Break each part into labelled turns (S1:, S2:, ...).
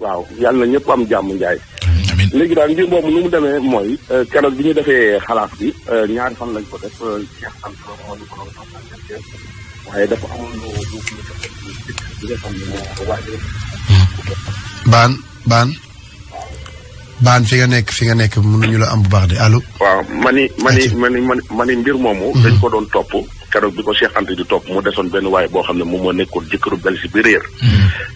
S1: waaw yàlla na ñëpp am jàmm Ndiaye. léegi daal mbir boobu nu mu demee mooy keroog bi ñu defee xalaat bi ñaari fan lañ ko def Cheikh Anta moo ñu ko doon toppatoo waaye dafa amoon lu bi nga xam ne moo waajal.
S2: baan fi nga nekk mënuñu la am bu baax de allo.
S1: waaw mani mbir moomu. dañ ko doon topp keroog bi ko Cheikh Anta di topp mu desoon benn waaye boo xam ne moom moo nekkoon jëkkëru Belsi bi réer.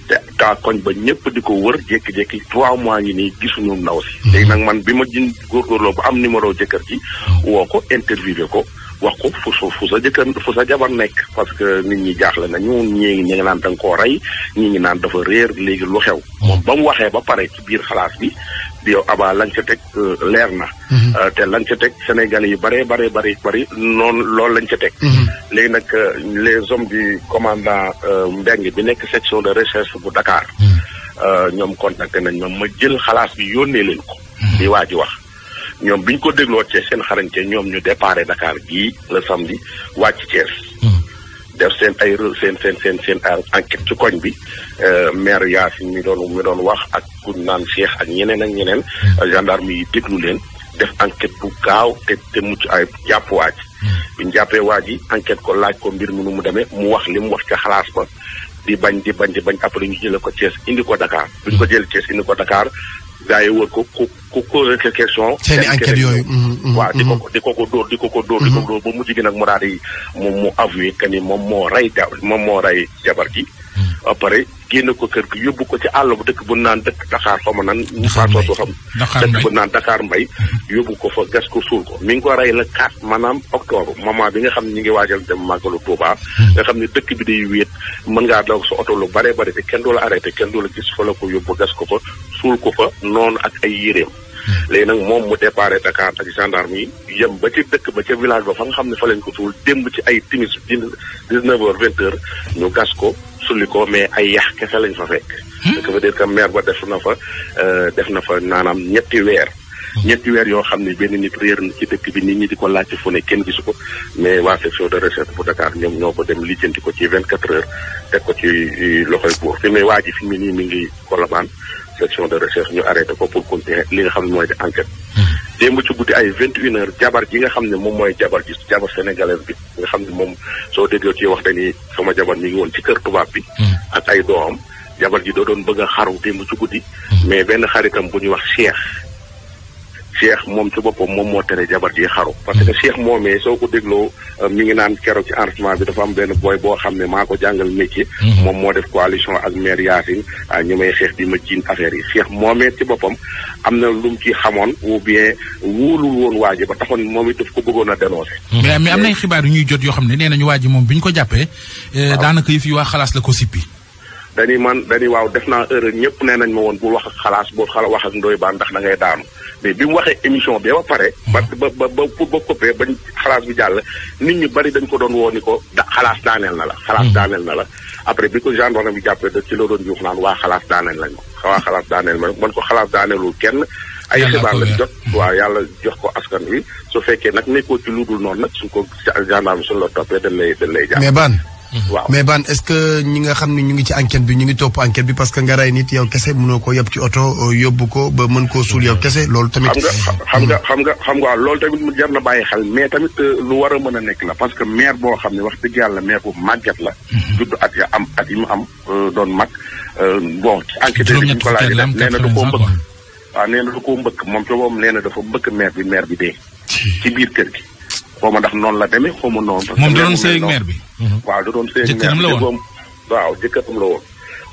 S1: te kaa koñ ba ñëpp di ko wër jékki-jékki 3 mois ngi nii gisuñu ndaw si. léegi nag man bi ma jin góorgóorloo ba am numéro jëkkër ji woo ko interviewé ko wax ko fu sa jabar nekk parce que nit ñi jaaxle nañu ñii ngi naan da nga koo rey ñii ngi naan dafa réer léegi lu xew. moom ba mu waxee ba pare ci biir xalaas bi yow Aba lañ ca teg leer na. te lañ ca teg Sénégalais yi bari noonu loolu lañ ca teg. léegi nag les hommes du commandant Mbengue bi nekk section de recherche bu Dakar. ñoom contacté nañ ma jël xalaas bi yónnee leen ko. di waa ji wax ñoom biñ ko dégloo ci seen xarañte ñoom ñu déparé Dakar gii le samedi wàcc Thiès. def seen ay seen enquête ci koñ bi maire Yacine mi doon wax ak ku naan Cheikh ak ñeneen gendarme yi déglu leen def enquête bu gaaw te mucc ay jàpp waaj biñu jàppee waaj yi enquête ko laaj ko mbir mi nu mu demee mu wax li mu wax ca xalaas ba di bañ après ñu jële ko Thiès indi ko Dakar buñ ko jël Thiès indi ko Dakar gaa yi wër ko ku posé question.
S2: seeni enquête yooyu.
S1: waaw di ko dóor ba mujj gi nag mu daal di mu avoué que ni moom moo rey jabar ji. après génn ko kër gi yóbbu ko ci àll bu dëkk bu naan dëkk Dakar xaw ma nan. dëkk bu naan Dakar Mbay yóbbu ko fa gas ko suul ko mi ngi ko rey la 4 maanaam octobre moment bi nga xam ne ñu ngi waajal dem màggalu Touba. nga xam ne dëkk bi day wéet mën ngaa daw sa oto lu bare te kenn du la arrêté kenn du la gis fa la ko yóbbu gas ko fa suul ko fa noonu ak ay yéreem. léegi nag moom mu déparé Dakar ak gendarme yi yem ba ci dëkk ba ca village ba fa nga xam ne fa lañ ko suul démb ci ay timis 19h 20h ñu gas ko sulli ko mais ay yax kese lañ fa fekk. ça veut dire que maire ba def na fa naanaam ñetti weer yoo xam ne benn nit réer na ci dëkk bi nit ñi di ko laajte fu ne kenn gisu ko mais waa section de recherche bu Dakar ñoom ñoo ko dem lijjanti ko ci 24 heures teg ko ci loxoy buur fi mais waa ji fi mu nii mi ngi Colobane section de recherche ñu arrêté ko pour continuer li nga xam ne mooy di enquête. démb ci guddi ay 21h jabar ji nga xam ne moom mooy jabar sénégalaise bi nga xam ne moom soo déggee ci wax dañuy sama jabar mi ngi woon ci kër tubaab bi. ak ay doomam jabar ji doo doon bëgg a xaru démb ci guddi. mais benn xaritam bu ñuy wax Cheikh moom ci boppam moom moo tere jabar ji xaru parce que Cheikh moomee soo ko dégloo mi ngi naan keroog ci enregistrement bi dafa am benn boy boo xam ne maa ko jàngal métier. moom moo def coalition ak maire Yacine ñu may xeex di ma jiin affaire yi Cheikh moomee ci boppam am na lu mu ci xamoon ou bien wóolul woon waa ji ba taxoon moom it daf ko bëggoon a dénoncer.
S3: mais am na ay xibaar yu ñuy jot yoo xam ne nee nañu waa ji moom bi ñu ko jàppee. daanaka yëf yi waa xalaas la ko sippi.
S1: dañuy waaw def naa erreur ñëpp nee nañ ma woon bul wax ak xalaas bul wax ak Ndoye Bane ndax da ngay daanu mais bi mu waxee émission bi ba pare. ba coupé bañ xalaas bi jàll nit ñu bari dañ ko doon woo ni ko xalaas daaneel na la. xalaas daaneel na la après bi ko gendarme bi jàppee da ci la doon juux naan waa xalaas daaneel lañ ma waa xalaas daaneel ma man ko xalaas daaneelul kenn. ay xibaar lañ jot waaw yàlla jox ko askan wi su fekkee nag nekkoo ci lu dul noonu nag suñ ko gendarme suñ la toppee dañ lay jàpp.
S2: mais Bane.
S1: waaw
S2: mais Bane est-ce que ñi nga xam ne ñu ngi ci enquête bi ñu ngi topp enquête bi parce que nga rey nit yow kese mënoo ko yóbbu ci oto yóbbu ko ba mën koo suul yow kese loolu tamit.
S1: xam nga loolu tamit mu jar na bàyyi xel mais tamit lu war a mën a nekk la parce que maire boo xam ne wax dëgg yàlla maire bu màgget la. judd at yi mu am doon mag bon ci enquête bi ñu ko laaj nee na du koo mbëkk. waaw nee na du koo mbëkk moom ci moom nee na dafa mbëkk maire bi dee. ci biir kër gi. xaw ma ndax noonu la demee xaw ma noonu. parce que
S3: moom da doon sëy ak maire bi.
S1: waaw da doon sëy ak
S3: jëkkëram la woon
S1: waaw jëkkëram la woon.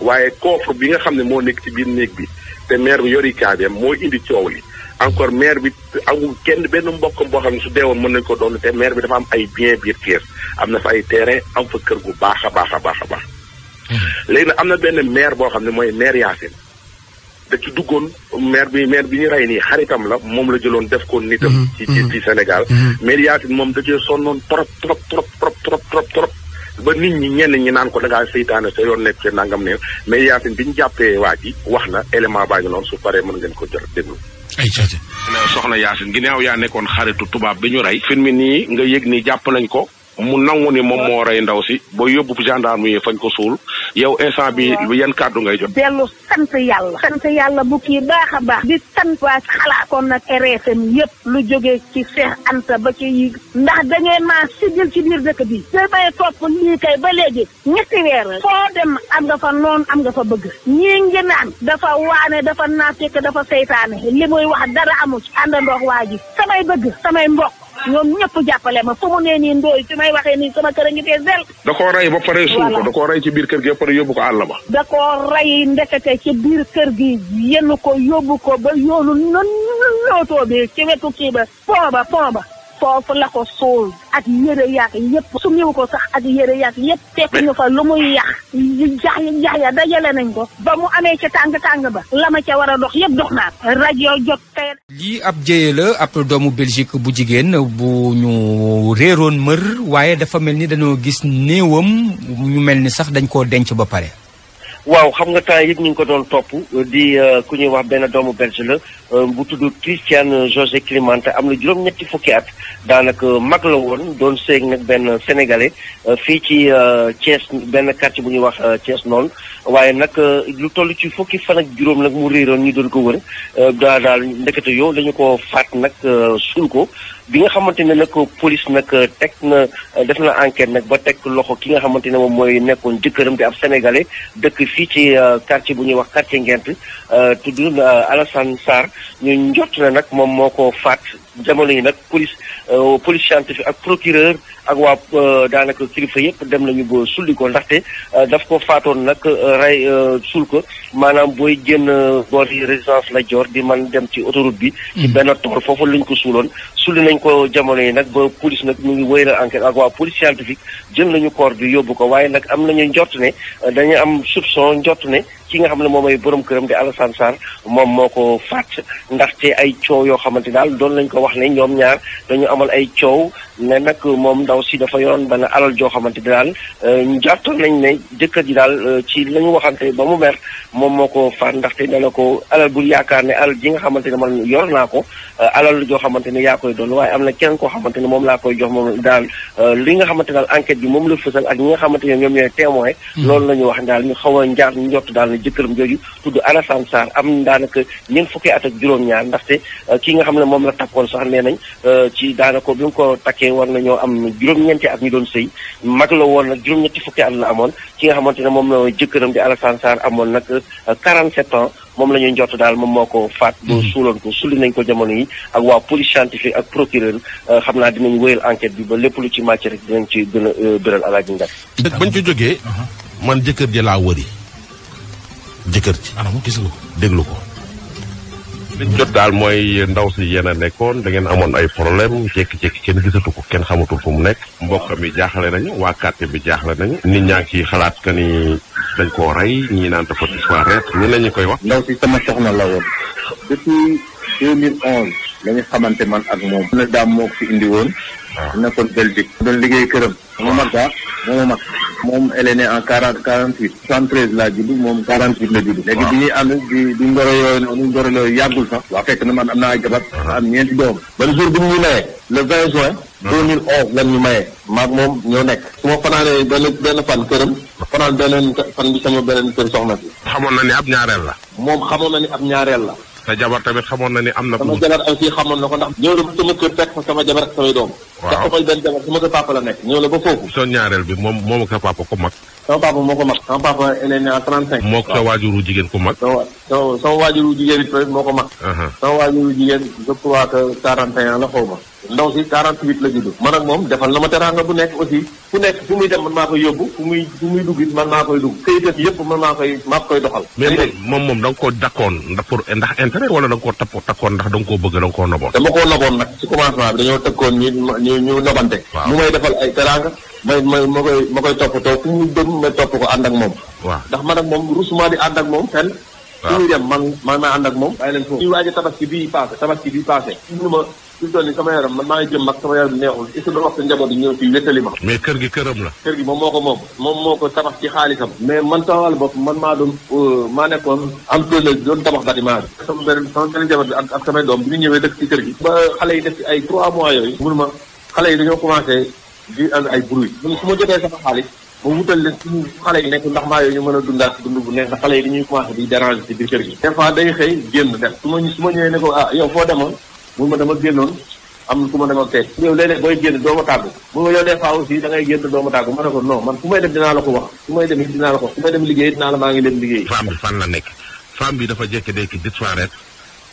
S1: waaye coffre bi nga xam ne moo nekk ci biir néeg bi te maire bi yori caabeem moo indi coow li encore maire bi amul benn mbokkam boo xam ne su deewoon mën nañ ko doon te maire bi dafa am ay bien biir Thiès am na fa ay terrain am fa kër gu baax a baax a baax a baax. léegi nag am na benn maire boo xam ne mooy maire Yacine. da ci duggoon maire bi ñu rey nii xaritam la moom la jëloon def ko nitam ci Sénégal maire Yacine moom da cee sonnoon trop ba nit ñi ñenn ñi naan ko da ngaa seytaane sa yoon nekk ci nangam ne maire Yacine bi ñu jàppee waa ji wax na élément baa ngi noonu su paree mën ngeen ko jot déglu soxna Yacine ginnaaw yaa nekkoon xaritu tubaab bi ñu rey film nii nga yëg ni jàpp nañ ko mu nangu ni moom moo rey ndaw si ba yóbbu gendarme yi fañ ko suul yow instant bi yan kàddu ngay jot.
S4: dellu sant yàlla bu kii baax a baax di sant waa xalaat kon nag RFM yëpp lu jógee ci Cheikh Anta ba ci yi ndax da ngeen maa sigil ci biir dëkk bi te may topp lii kay ba léegi ñetti weer foo dem am nga fa noon am nga fa bëgg ñii ngi naan dafa waane dafa naafeq dafa seytaane li muy wax dara amu ci àndandox waa ji samay bëgg samay mbokk ñoom ñëpp jàppale ma fu mu nee nii ndooy fi may waxee nii sama kër a ngi fee zel.
S1: da koo rey ba pare suul ko da koo rey ci biir kër gi ba pare yóbbu ko àll ba.
S4: da koo rey ndekete ci biir kër gi yenn ko yóbbu ko ba yoonu nootoo bi ci wetu kii ba pont ba foofu la ko suul ak yére yàq yëpp su ñëw ko sax ak yére yàq yëpp fekk ñu fa lu muy yàq jax ya dajale nañ ko ba mu amee ca tàng ba la ma ca war a dox yëpp dox naa rajo jot tey.
S5: lii ab jëye la ab doomu Belgique bu jigéen bu ñu réeroon mër waaye dafa mel ni dañoo gis néewam ñu mel ni sax dañ koo denc ba pare.
S6: waaw xam nga temps yëpp ñu ngi ko doon topp di ku ñuy wax benn doomu Belge la bu tudd Christian José Clément am na juróom-ñetti fukki at daanaka mag la woon doon seeg nag benn sénégalais fii ci Thiès benn quartier bu ñuy wax Thiès noonu waaye nag lu toll ci fukki fan ak juróom nag mu réeroon ñu doon ko wër daal ndekete yow dañu ko faat nag suul ko bi nga xamante ne nag police nag teg na def na enquête nag ba teg loxo ki nga xamante ne moom mooy nekkoon jëkkëram di ab sénégalais dëkk fii ci quartier bu ñuy wax quartier Ngent tudd Alassane Sarr ñu njott na nag moom moo ko faat jamono yi nag police scientifique ak procureur ak waa daanaka kilifa yëpp dem nañu ba sulli ko ndaxte daf ko faatoon nag rey suul ko maanaam booy génn boori résidence la Dior di man dem ci autoroute bi ci benn toor foofu lañ ko suuloon sulli nañ ko jamono yi nag ba police nag ñu ngi wéyal enquête ak waa police scientifique jël nañu corps bi yóbbu ko waaye nag am nañu njort ne dañu am soupçon njort ne ki nga xam ne moom mooy borom këram di Alassane Sarr moom moo ko faat ndaxte ay coow yoo xamante daal doon lañ ko wax ne ñoom ñaar dañu amal ay coow ne nag moom ndaw si dafa yoroon benn alal joo xamante daal njortoon nañ ne jëkkër ji daal ci la ñu waxante ba mu mer moom moo ko faat ndaxte nee na ko alal bul yaakaar ne alal ji nga xamante ne man yor naa ko alal joo xamante ne yaa koy doon waaye am na kenn koo xamante ne moom laa koy jox moom daal li nga xamante daal enquête bi moom la fësal ak ñi nga xamante ne ñoom ñooy témoin loolu la ñu wax daal ñu xaw a njaar ñu njott daal jëkkëram jooju tudd Alassane Sarr am daanaka ñeent fukki at ak juróom-ñaar ndaxte ki nga xam ne moom la takkoon sax nee nañ ci daanaka bi mu ko takkee war nañoo am juróom-ñeenti at ñu doon sëy mag la woon nag juróom-ñetti fukki at la amoon ki nga xamante ne moom la jëkkëram di Alassane Sarr amoon nag 47 ans moom la ñuy njott daal moom moo ko faat ba suuloon ko sulli nañ ko jamono yi ak waa police scientifique ak procureur xam naa dinañ wéyal enquête bi ba lépp lu ci màcc rek dinañ ci gën a bëral alaaji Ndak
S7: bañ ci jógee man jëkkër ji laa wëri jëkkër ci
S3: anam gis nga ko
S7: déglu ko
S1: liñ jot daal mooy ndaw si yéen a nekkoon da ngeen amoon ay problème jékki-jékki kenn gisatu ko kenn xamatul fu mu nekk mbokk mi jaaxle nañu waa quartier bi jaaxle nañu nit ñaa ngi ciy xalaat que ni dañ koo rey ñii naan dafa disparaître lu ne ñu koy wax.
S8: ndaw si sama soxna la woon depuis 2011 la ñu xamante man ak moom. na daam moo ko fi indi woon. waaw nekkoon Belgique. doon liggéey këram. sama mag daa moo mag. moom elle est née en 48. 73 laa judd moom 48 la judd. léegi bi ñuy ànd di ngoro yooyu noonu ngoro yooyu yàggul sax. waa fekk na man am naa ay jabar. am ñeenti doom. ba le jour bi ñu mayee. le 20 juin. 2011 lan ñu mayee. maag moom ñoo nekk. su ma fanaanee benn fan këram. fanaan beneen fan bi sama beneen kër soxna si.
S1: xamoon na ni ab ñaareel la.
S8: moom xamoon na ni ab ñaareel la.
S1: sa jabar tamit xamoon na ni am na.
S8: sama jabar aussi xamoon na ko ndax. ñëw na ba sama kër fekk fa sama jabar ak samay doom. waaw ndax samay benn jabar sama kër papa la nekk. ñëw na ba foofu.
S1: soo ñaareel bi moom ak sa papa ko mag.
S8: sama papa moo ko mag. sama papa elle est née en 35.
S1: moo ko sa waajuru jigéen ku mag.
S8: sama waajuru jigéen it moo ko mag. sama waajuru jigéen je crois que 41 la xaw ma. ndaw si 48 la judd. man ak moom defal na ma teraanga bu nekk aussi. fu nekk fu muy dem man maa koy yóbbu fu muy dugg it man maa koy dugg. këyit yëpp man maa koy doxal.
S1: mais moom da nga koo dakkoon ndax intérêt wala da nga koo takkoon ndax da nga koo bëgg da nga koo noboon.
S8: dama koo noboon nag ci commencement bi dañoo tëkkoon ñu nobante. waaw mu may defal ay teraanga. ma koy toppatoo fu muy dem ma topp ko ànd ak moom.
S1: waaw
S8: ndax man ak moom rusuma di ànd ak moom fenn. waaw fu muy dem man may ànd ak moom. bàyyi leen foofu ñuy waaj a tabaski bii passé. fi mu toll nii sama yaram man maa ngi jëm mag sama yaram neexul est-ce que doo wax sa njaboot yi ñëw fii wéttali ma.
S1: mais kër gi këram la.
S8: kër gi moom moo ko tabax ci xaalisam. mais man sama wàllu bopp man maa nekkoon entrepreneur doon tabax bâtiment bi. sama benn njaboot bi ak samay doom bi ñu ñëwee dëkk ci kër gi. ba xale yi def ci ay 3 mois yooyu. mun ma xale yi dañoo commencé di am ay bruit su ma jotee sama xaalis ma wutal leen suñu xale yi nekk ndax maa yooyu ñu mën a dundaat dund bu neex ndax xale yi dañuy commencé di déranger ci biir kër gi des fois day xëy génn dem su ma ñëwee ne ko yow foo demoon mun ma dama génnoon am ku ma demoon tey yow léeg-léeg booy génn doo ma tàggu mun ma yow des fois aussi da ngay génn doo ma tàggu ma ne ko non man fu may dem dinaa la ko wax fu may dem it dinaa la ko wax fu may dem liggéey dinaa la maa ngi dem liggéey.
S7: femme bi fan la nekk femme bi dafa jékki-jékki disparaître.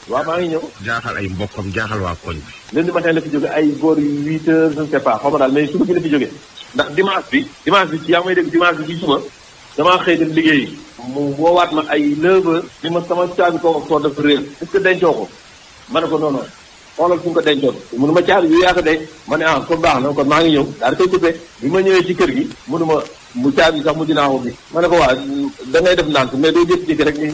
S8: waaw maa ngi ñëw.
S7: jaaxal ay mbokkam jaaxal waa koñ bi.
S8: lundi matin la fi jóge ay góor 8 heures je ne sais pas xaw ma daal mais suba gi la fi jóge ndax dimanche bi ci yaa may dégg dimanche bi ci suba damaa xëy dem liggéeyi mu woowaat ma ay 9 heures ni ma sama caabi ko dafa réer est-ce que dencoo ko ma ne ko non non xoolal fu nga ko dencoon mënu ma caabi bi yaa ko denc ma ne kon baax na kon maa ngi ñëw daal di koy coupé bi ma ñëwee ci kër gi mënu ma mu caabi sax mu dinaa ko gis ma ne ko waa da ngay def ndànk mais doo jékki-jékki rek ni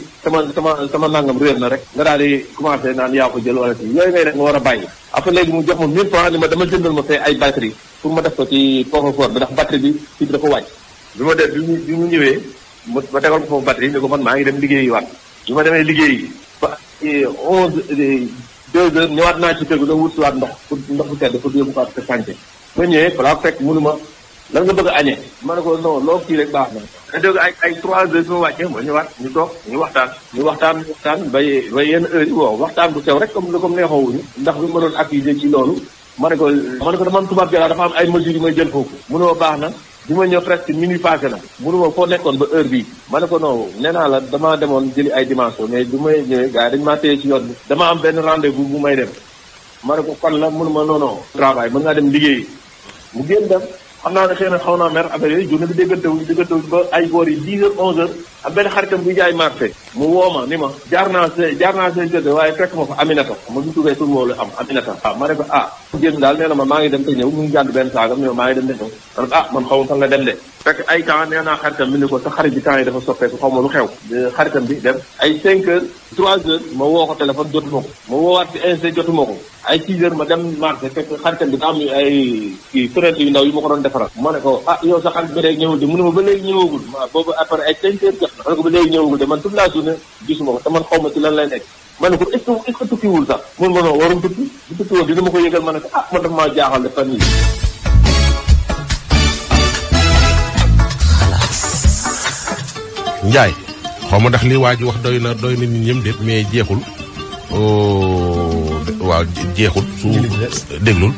S8: sama nangam réer na rek nga daal di commencé naan yaa ko jël wala ci yooyu ngay rek nga war a bàyyi après léegi mu jox ma 1000 francs ni ma dama jëndal ma fee ay batterie pour ma def ko ci coffre-fort bi ndax batterie bi fii dafa wàcc bi ma def bi mu ñëwee ma tegal ko foofu batterie ni ko man maa ngi dem liggéeyi waat bi ma demee liggéeyi ba 2 heures ñëwaat naa ci kër gi doon wut si waat ndox bu sedd pour yóbbu ko ak sànce ma ñëwee balaa fekk mënu ma lan nga bëgg a añee ma ne ko non loo kii rek baax na nga dégg ay 3 heures bi ma wàccee ma ñëwaat ñu toog ñu waxtaan ba yenn heure yi waaw waxtaan bu sew rek comme neexoowuñu ndax bi ma doon accuser ci loolu ma ne ko dama am tubaab jalaa dafa am ay mesures yu may jël foofu mënoo baax na bi ma ñëw presque minuit passé na mënuma foo nekkoon ba heure bii ma ne ko non nee naa la damaa demoon jëli ay dimension mais bi may ñëwee gars yi dañu maa téye ci yoon bi dama am benn rendez-vous bu may dem ma ne ko kon la mënuma non travail mën ngaa dem liggéeyi mu génn dem xam naa ne xëy na xaw naa mer affaire yooyu journée bi déggantewuñ ba ay boor yi 10 heures 11 heures am benn xaritam buy jaay marché mu woo ma ni ma jaar naa seen kër waaye fekk ma fa Aminata ma ñu tuddee tur woo la am Aminata waaw ma ne ko génn daal nee na ma maa ngi dem te ñëw mu ngi jàdd benn saagam ne maa ngi dem te ñëw ma ne ko man xaw ma fan la dem de fekk ay temps nee naa xaritam bi ni ko sa xarit bi temps yi dafa soppeeku xaw ma lu xew xaritam bi dem ay 5 heures 3 heures ma woo ko téléphone jotuma ko ma woowaat ci inc jotuma ko ay 6 heures ma dem marché fekk xaritam bi daa am ay kii fenêtre yu ndaw yu ma ko doon defaral ma ne ko yow sa xarit bi rek ñëwul de mu ne ma ba léegi ñëwagul boobu après ay 5 heures jot na ma ne ko ba léegi ñëwagul de man toute la journée gisuma ko te man xaw ma ci lan lay nekk ma ne ko est-ce que tukkiwul sax mun ma non warum tukki bu tukki woon dina ma ko yëgal ma ne ko man dafa maa jaaxal de fan yi
S7: Njaay xaw ma ndax li waa ji wax doy na nit ñëm déet mais jeexul waaw jeexul su déglul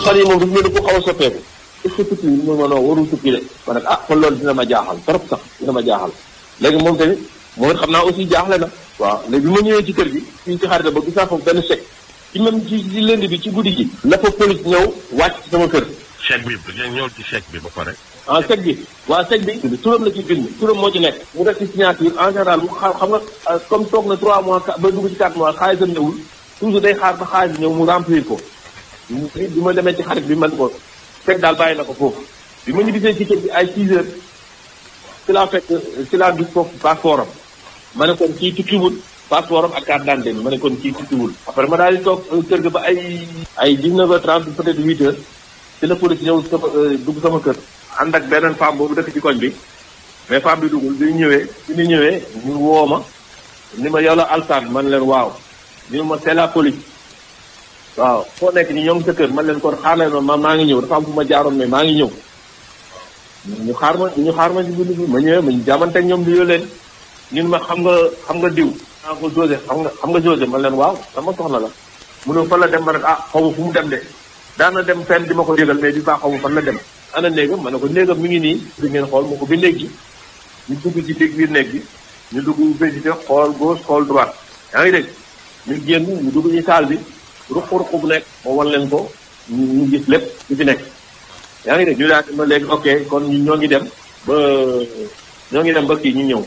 S8: xar yi moom dafa mel ni ku xaw a soppeeku est-ce que tukki mun ma non warul tukki de ma ne kon loolu dina ma jaaxal trop sax dina ma jaaxal léegi moom tamit moom it xam naa aussi jaaxle na waaw léegi bi ma ñëwee ci kër gi fii ci xarita ba gis naa foofu benn chèque ci même ci lundi bi ci guddi gi la fa police ñëw wàcc ci sama kër
S7: chèque bi ñëw ci chèque bi ba pare
S8: chèque bi waaw chèque bi turam la ci bind turam moo ci nekk mu def ci signature en général mu xam nga comme toog na 3 mois ba dugg ci 4 mois xaalisam ñëwul toujours day xaar ba xaalis ñëw mu remplir ko bi ma demee ci xarit bi man ko chèque daal bàyyi na ko foofu bi ma ñibbisee ci kër gi ay 6 heures ci laa gis foofu passeport am ma ne kon kii tukkiwul passeport am ak carte d'identité bi ma ne kon kii tukkiwul après ma daal di toog kër ga ba ay 19h30 peut-être 8h ci la police ñëw dugg sama kër ànd ak beneen femme boobu dëkk ci koñ bi mais femme bi duggul bi ñu ñëwee ñu woo ma ni ma yow la Alsaan man leen waaw ni ma c'est la police waaw foo nekk ni ñoo ngi sa kër man leen kon xaar leen ma maa ngi ñëw dafa am fu ma jaaroon mais maa ngi ñëw ñu xaar ma ci bind bi ma ñëwee ma ñu jaamanteeg ñoom di yoo leen ñun ma xam nga diw naa ko José xam nga José man leen waaw sama soxna la mu ne fan la dem ma ne xaw ma fu mu dem de daana dem fenn di ma ko yëgal mais di baa xaw ma fan la dem ana néegam ma ne ko néegam mi ngi nii di ngeen xool ma ko bi néeg gi ñu dugg ci biir néeg bi ñu dugg visité xool gauche xool droite yaa ngi dégg ñu génn ñu dugg ci salle bi ruq bu nekk moo wan leen ko ñu gis lépp ci fi nekk yaa ngi dégg ñu daal ma léegi ok kon ñoo ngi dem ba kii ñu ñëw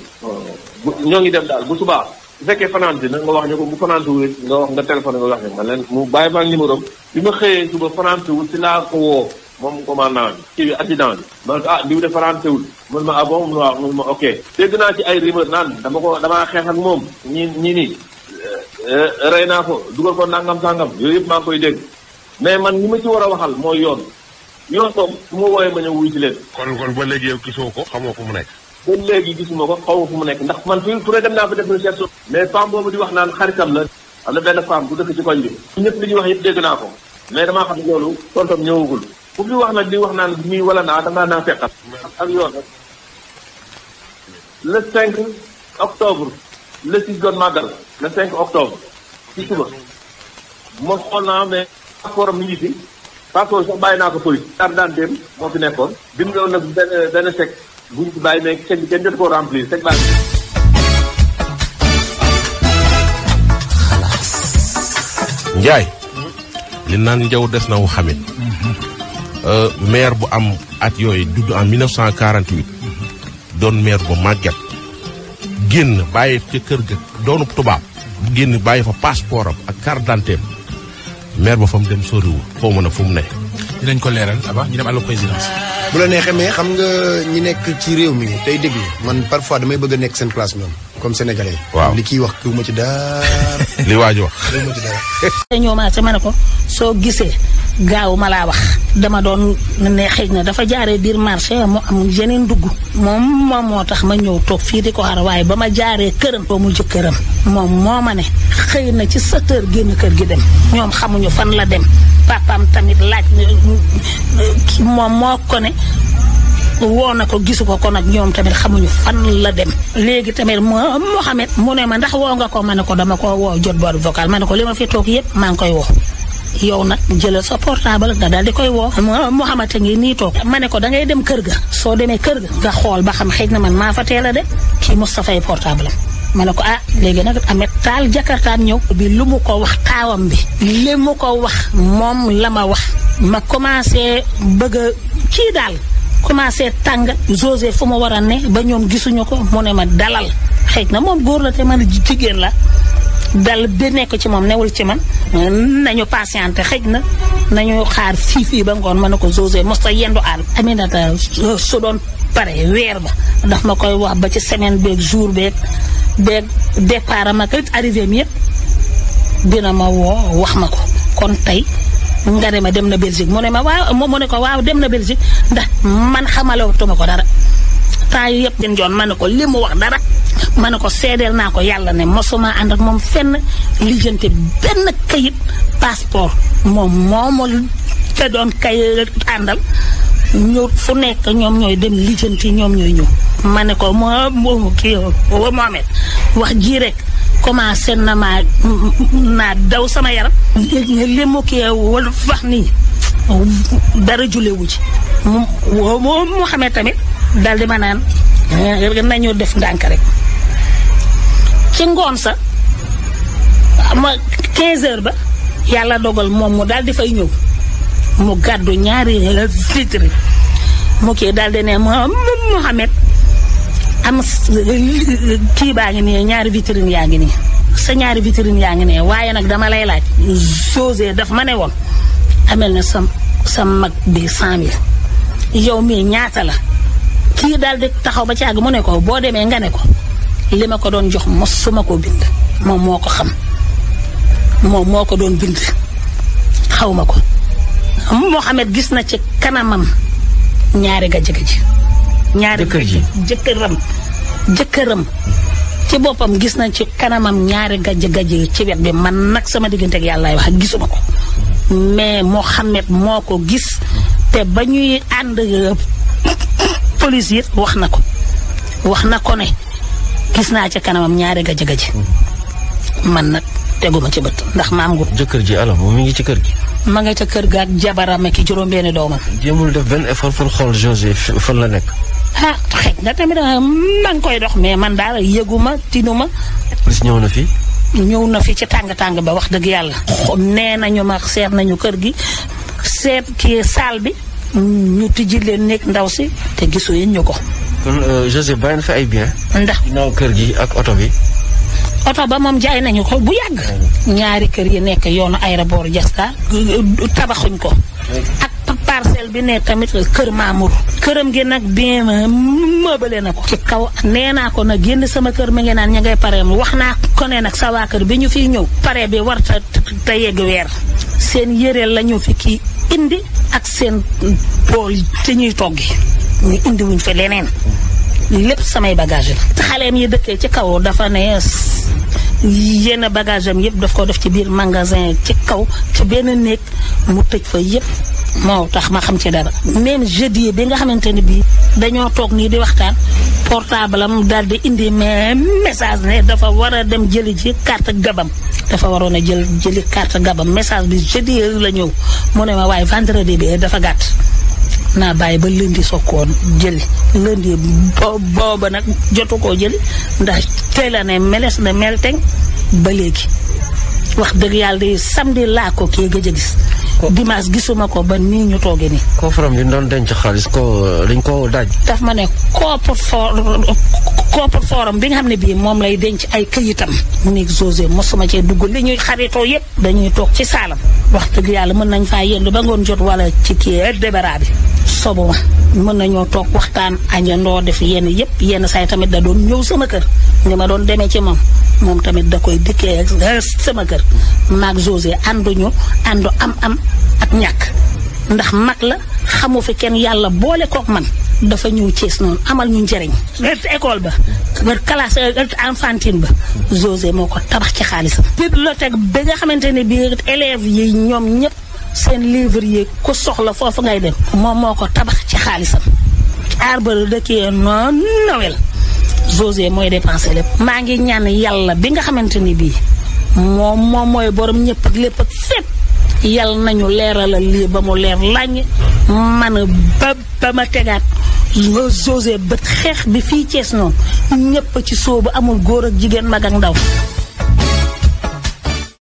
S8: ñoo ngi dem daal bu subaa bu fekkee fanaan si nag nga wax ñu ko bu fanaan si wul nga wax nga téléphone nga wax ne man leen mu bàyyi maa ngi numéro bi ma xëyee suba fanaan si wul si laa ko woo moom commandant bi kii bi accident bi ma ne ko diw de fanaan si wul mun ma bon mun waaw mun ma ok dégg naa ci ay rumeur naan damaa xeex ak moom ñii nii rey naa ko dugal ko nangam sangam yooyu yëpp maa ngi koy dégg mais man li ma ci war a waxal mooy yoon moom su ma wooyee ma ñëw wuy ci leen
S7: kon ba léegi yow gisoo ko xamoo fu mu nekk
S8: ba léegi gisuma ko xaw ma fu mu nekk ndax man fu ne dem naa fa def recherche mais femme boobu di wax naan xaritam la am na benn femme bu dëkk ci koñ bi ñëpp li ñuy wax yëpp dégg naa ko mais damaa xam ne loolu tontam ñëwagul
S9: ku fi wax nag di wax naan nii wala naa dangaa naa fekkat ak yoon rek le 5 octobre le 6 doon màggal le 5 octobre ci suba moom xool naa mais passeport mi ngi fi passeport sax bàyyi naa ko police carte d'identité moo fi nekkoon bindoon nag benn chèque buñ ci bàyyi mais chèque bi kenn jot koo remplir chèque baa
S7: Njaay li naan njaw des na wu xamit maire bu am at yooyu dudd en 1948 doon maire bu màgget génn bàyyi ca kër ga doonu tubaab génn bàyyi fa passeport am ak carte d'identité maire ba fa mu dem soriwul foo mën a fu mu ne.
S3: dinañ ko leeral aba ñu dem à la présidence.
S2: bu la neexee mais xam nga ñi nekk ci réew mi tey déglu man parfois damay bëgg a nekk seen place ñoom comme sénégalais.
S7: waaw
S2: li kiy wax kiw ma ci dara.
S7: li waaj wax.
S2: kiw ma ci dara.
S10: ñoo ma ne ko soo gisee gaaw ma laa wax dama doon ne xëy na dafa jaaree biir marché mu am yeneen dugg moom moo tax ma ñëw toog fii di ko xaar waaye ba ma jaaree këram ba mu jëkkëram moom moo ma ne xëy na ci 7 heures génn kër gi dem ñoom xamuñu fan la dem papaam tamit laaj moom moo ko ne woo na ko gisu ko kon nag ñoom tamit xamuñu fan la dem léegi tamit Mohamed mu ne ma ndax woo nga ko ma ne ko dama ko woo jot boîte vocale ma ne ko li ma fi toog yëpp maa ngi koy woo yow nag jëlal sa portable nga daal di koy woo Mohamed a ngi nii toog ma ne ko da ngay dem kër ga soo demee kër ga nga xool ba xam xëy na man maa fa teel a de kii Moustapha ay portable am ma ne ko léegi nag amet taal jakartaam ñëw bi lu mu ko wax taawam bi li mu ko wax moom la ma wax ma commencé bëgg a kii daal commencé tàng José fu ma war a ne ba ñoom gisuñu ko mu ne ma dalal xëy na moom góor la te man jigéen la dal bi nekk ci moom newul ci man nañu patienté xëj na nañu xaar fii ba ngoon ma ne ko José mosta yendu àll Aminata su doon pare weer ba daf ma koy wax ba ci semaine beeg jour beeg départ am ak arrivé mi yëpp dina ma woo wax ma ko kon tey nga ne ma dem na Belgique mu ne ma waaw mu ne ko waaw dem na Belgique ndax man xamalewutuma ko dara temps yi yëpp din joon ma ne ko li mu wax dara ma ne ko seedeel naa ko yàlla ne mosuma ànd ak moom fenn lijjante benn kayit passeport moom moomu te doon kay àndal ñu fu nekk ñoom ñooy dem lijjanti ñoom ñooy ñëw ma ne ko kii Mohamed wax ji rek commencé na naa daw sama yaram li mu kii wala wax nii dara julewu ci Mohamed tamit daal di ma naan nañu def ndànk rek ci ngoon sa ma 15 heures ba yàlla dogal moom mu daal di fay ñëw mu gàddu ñaari vitre mu kii daal di ne Mohamed am kii baa ngi nii ñaari vitrine yaa ngi nii sa ñaari vitrine yaa ngi nii waaye nag dama lay laaj José daf ma ne woon amel na sa mag bi 100 000 yow mii ñaata la kii daal di taxaw ba ci àgg mu ne ko boo demee nga ne ko li ma ko doon jox mosuma ko bind moom moo ko xam moom moo ko doon bind xaw ma ko Mohamed gis na ci kanamam ñaari gajj-gajj ñaari jëkkëram ci boppam gis na ci kanamam ñaari gajj-gajj ci wet bi man nag sama diggante ak yàllaay wax gisuma ko mais Mohamed moo ko gis te ba ñuy ànd police yi wax na ko ne gis naa ci kanamam ñaari gajj-gajj man nag teguma ci bët ndax maam gu
S11: jëkkër ji alors moom mi ngi ci kër gi
S10: ma nga ca kër ga ak jabaram ak juróom-benni doomam
S11: jéemul def benn effort pour xool José fan la nekk
S10: xëy na tamit ma ngi koy dox mais man daal yëguma tinuma
S11: police ñëw na fi
S10: ñëw na fi ci tàng-tàng ba wax dëgg yàlla nee nañu ma seet nañu kër gi seet kii saal bi ñu tijji leen nekk ndaw si te gisuñu ñu ko
S11: kon José bàyyi na fi ay bien
S10: ndax
S11: ginnaaw kër gi ak oto bi
S10: oto ba moom jaay nañu ko bu yàgg ñaari kër yi nekk yoonu aéroport Diasta tabaxuñ ko ak parcelle bi ne tamit kër Mamour këram gi nag bien mëbale na ko ci kaw nee naa ko nag génn sama kër mi ngi naan ña ngay pareem wax naa ko ne nag sa waa kër bi ñu fiy ñëw pare bi war te yegg weer seen yére la ñu fi kii indi ak seen bool te ñuy toggi ñu indi wuñ fa leneen lépp samay bagage la xaleem yi dëkkee ci kaw dafa ne yenn bagage am yëpp daf ko def ci biir magasin ci kaw ci benn néeg mu tëj fa yëpp moo tax ma xam ci dara. même jeudi bi nga xamante ne bii dañoo toog nii di waxtaan portable am daal di indi mais message ne dafa war a dem jëli ji carte gabam dafa waroon a jëli carte gabam message bi jeudi la ñëw mu ne ma waaye vendredi bi dafa gàtt naa bàyyi ba lundi soog koo jëli lundi booba nag jotu koo jëli ndax teel a ne meles na mel teng ba léegi wax dëgg yàlla di samedi laa ko kii gëj a gis. dimanche gisuma ko ba nii ñu toogee nii.
S11: coffre bi doon denc xaalis dañ ko daaj.
S10: daf ma ne coffre-fort bi nga xam ne bii moom lay denc ay këyitam. mu nekk José mosuma cee dugg li ñuy xaritoo yëpp. dañuy toog ci saalam. wax dëgg yàlla mën nañ faa yendu ba ngoon jot wala ci kii débarras bi. sobu ma mën nañoo toog waxtaan añandoo def yenn yëpp yenn saa yi tamit da doon ñëw sama kër. ni ma doon demee ci moom tamit da koy dikkee sama kër. maag José àndu am ak ñàkk ndax mag la xamu fi kenn yàlla boole kook man dafa ñëw Thiès noonu amal ñu njëriñ. école ba classe enfantine ba José moo ko tabax ci xaalisam. bibliothèque bi nga xamante ne bii élèves yi ñoom ñëpp seen livre yi ku soxla foofu ngay dem moom moo ko tabax ci xaalisam. arbre de kii non Noël José mooy dépensé lépp. maa ngi ñaan yàlla bi nga xamante ni bii moom mooy borom ñëpp ak lépp ak fépp. yàlla nañu leeralal lii ba mu leer lañ man ba ma tegaat José bët xeex bi fii Thiès noonu ñëpp ci soobu amul góor ak jigéen mag ak ndaw.